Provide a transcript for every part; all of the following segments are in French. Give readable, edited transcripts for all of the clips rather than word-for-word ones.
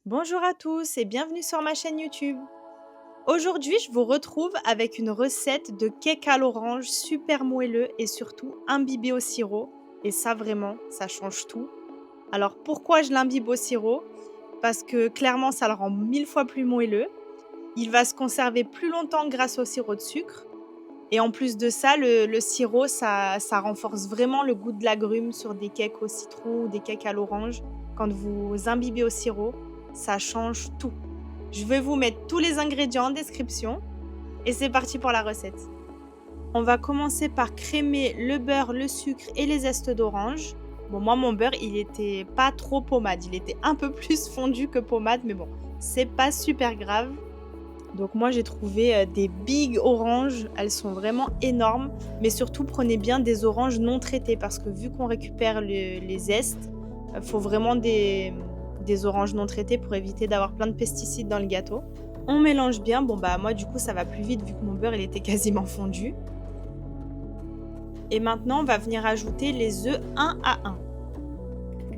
Bonjour à tous et bienvenue sur ma chaîne YouTube. Aujourd'hui, je vous retrouve avec une recette de cake à l'orange super moelleux et surtout imbibé au sirop. Et ça vraiment, ça change tout. Alors pourquoi je l'imbibe au sirop? Parce que clairement, ça le rend 1000 fois plus moelleux. Il va se conserver plus longtemps grâce au sirop de sucre. Et en plus de ça, le sirop, ça renforce vraiment le goût de l'agrume sur des cakes au citron ou des cakes à l'orange. Quand vous imbibez au sirop, ça change tout. Je vais vous mettre tous les ingrédients en description et c'est parti pour la recette. On va commencer par crémer le beurre, le sucre et les zestes d'orange. Bon, moi, mon beurre, il était pas trop pommade. Il était un peu plus fondu que pommade, mais bon, c'est pas super grave. Donc moi j'ai trouvé, des big oranges, elles sont vraiment énormes, mais surtout prenez bien des oranges non traitées parce que vu qu'on récupère les zestes, faut vraiment des oranges non traitées pour éviter d'avoir plein de pesticides dans le gâteau. On mélange bien, bon bah moi du coup ça va plus vite vu que mon beurre il était quasiment fondu et maintenant on va venir ajouter les œufs un à un.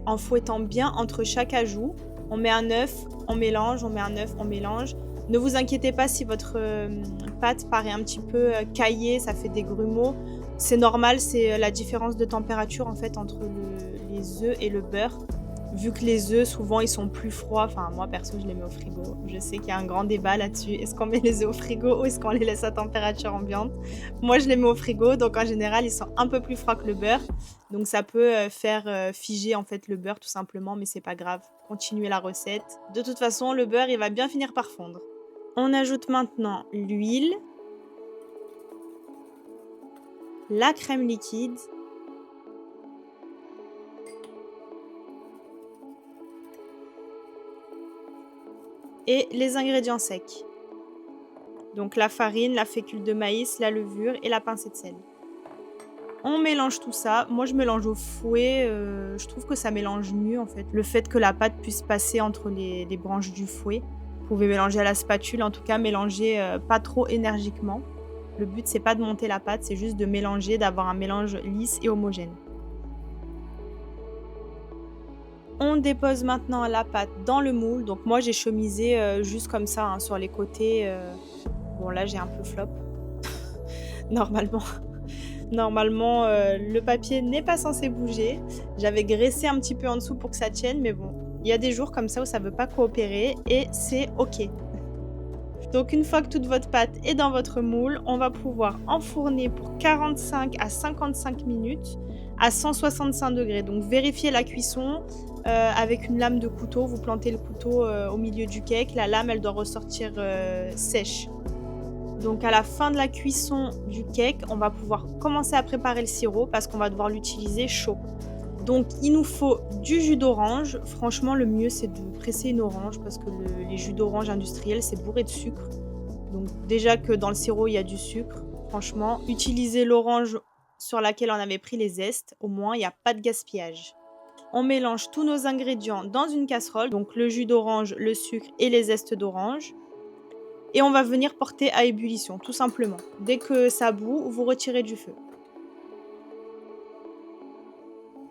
En fouettant bien entre chaque ajout, on met un œuf, on mélange, on met un œuf, on mélange. Ne vous inquiétez pas si votre, pâte paraît un petit peu, caillée, ça fait des grumeaux. C'est normal, c'est, la différence de température en fait entre les œufs et le beurre. Vu que les œufs souvent ils sont plus froids, enfin moi perso je les mets au frigo. Je sais qu'il y a un grand débat là-dessus. Est-ce qu'on met les œufs au frigo ou est-ce qu'on les laisse à température ambiante? Moi je les mets au frigo, donc en général ils sont un peu plus froids que le beurre. Donc ça peut, faire, figer en fait le beurre tout simplement, mais c'est pas grave. Continuez la recette. De toute façon, le beurre, il va bien finir par fondre. On ajoute maintenant l'huile, la crème liquide et les ingrédients secs. Donc la farine, la fécule de maïs, la levure et la pincée de sel. On mélange tout ça. Moi, je mélange au fouet, je trouve que ça mélange mieux, en fait. Le fait que la pâte puisse passer entre les branches du fouet. Vous pouvez mélanger à la spatule, en tout cas mélanger, pas trop énergiquement. Le but, c'est pas de monter la pâte, c'est juste de mélanger, d'avoir un mélange lisse et homogène. On dépose maintenant la pâte dans le moule. Donc moi, j'ai chemisé, juste comme ça, hein, sur les côtés, bon là, j'ai un peu flop, normalement. Normalement, le papier n'est pas censé bouger. J'avais graissé un petit peu en dessous pour que ça tienne, mais bon, il y a des jours comme ça où ça veut pas coopérer et c'est OK. Donc une fois que toute votre pâte est dans votre moule, on va pouvoir enfourner pour 45 à 55 minutes à 165°. Donc vérifiez la cuisson, avec une lame de couteau. Vous plantez le couteau, au milieu du cake. La lame, elle doit ressortir, sèche. Donc à la fin de la cuisson du cake, on va pouvoir commencer à préparer le sirop parce qu'on va devoir l'utiliser chaud. Donc il nous faut du jus d'orange. Franchement, le mieux c'est de presser une orange parce que les jus d'orange industriels, c'est bourré de sucre. Donc déjà que dans le sirop, il y a du sucre. Franchement, utilisez l'orange sur laquelle on avait pris les zestes. Au moins, il n'y a pas de gaspillage. On mélange tous nos ingrédients dans une casserole, donc le jus d'orange, le sucre et les zestes d'orange. Et on va venir porter à ébullition, tout simplement. Dès que ça bout, vous retirez du feu.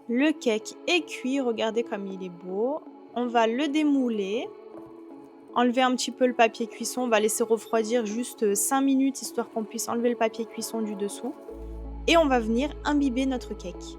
Le cake est cuit, regardez comme il est beau. On va le démouler, enlever un petit peu le papier cuisson, on va laisser refroidir juste 5 minutes histoire qu'on puisse enlever le papier cuisson du dessous. Et on va venir imbiber notre cake.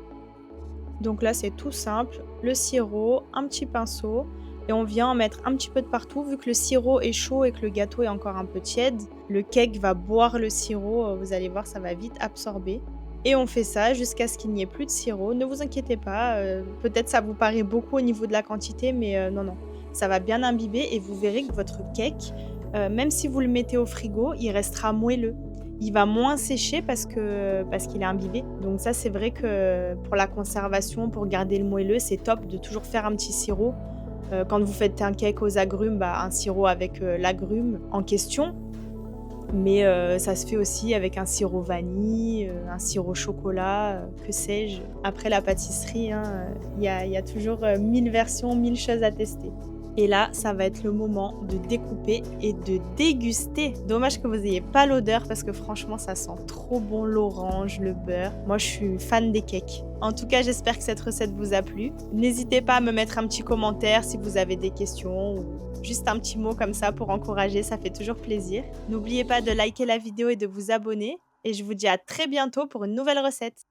Donc là, c'est tout simple, le sirop, un petit pinceau et on vient en mettre un petit peu de partout. Vu que le sirop est chaud et que le gâteau est encore un peu tiède, le cake va boire le sirop, vous allez voir, ça va vite absorber. Et on fait ça jusqu'à ce qu'il n'y ait plus de sirop. Ne vous inquiétez pas, peut-être ça vous paraît beaucoup au niveau de la quantité, mais non, non, ça va bien imbiber et vous verrez que votre cake, même si vous le mettez au frigo, il restera moelleux. Il va moins sécher parce qu'il est imbibé. Donc ça, c'est vrai que pour la conservation, pour garder le moelleux, c'est top de toujours faire un petit sirop. Quand vous faites un cake aux agrumes, bah, un sirop avec, l'agrume en question. Mais ça se fait aussi avec un sirop vanille, un sirop chocolat, que sais-je. Après la pâtisserie, hein, il y a toujours, 1000 versions, 1000 choses à tester. Et là, ça va être le moment de découper et de déguster. Dommage que vous ayez pas l'odeur parce que franchement, ça sent trop bon l'orange, le beurre. Moi, je suis fan des cakes. En tout cas, j'espère que cette recette vous a plu. N'hésitez pas à me mettre un petit commentaire si vous avez des questions ou juste un petit mot comme ça pour encourager, ça fait toujours plaisir. N'oubliez pas de liker la vidéo et de vous abonner. Et je vous dis à très bientôt pour une nouvelle recette.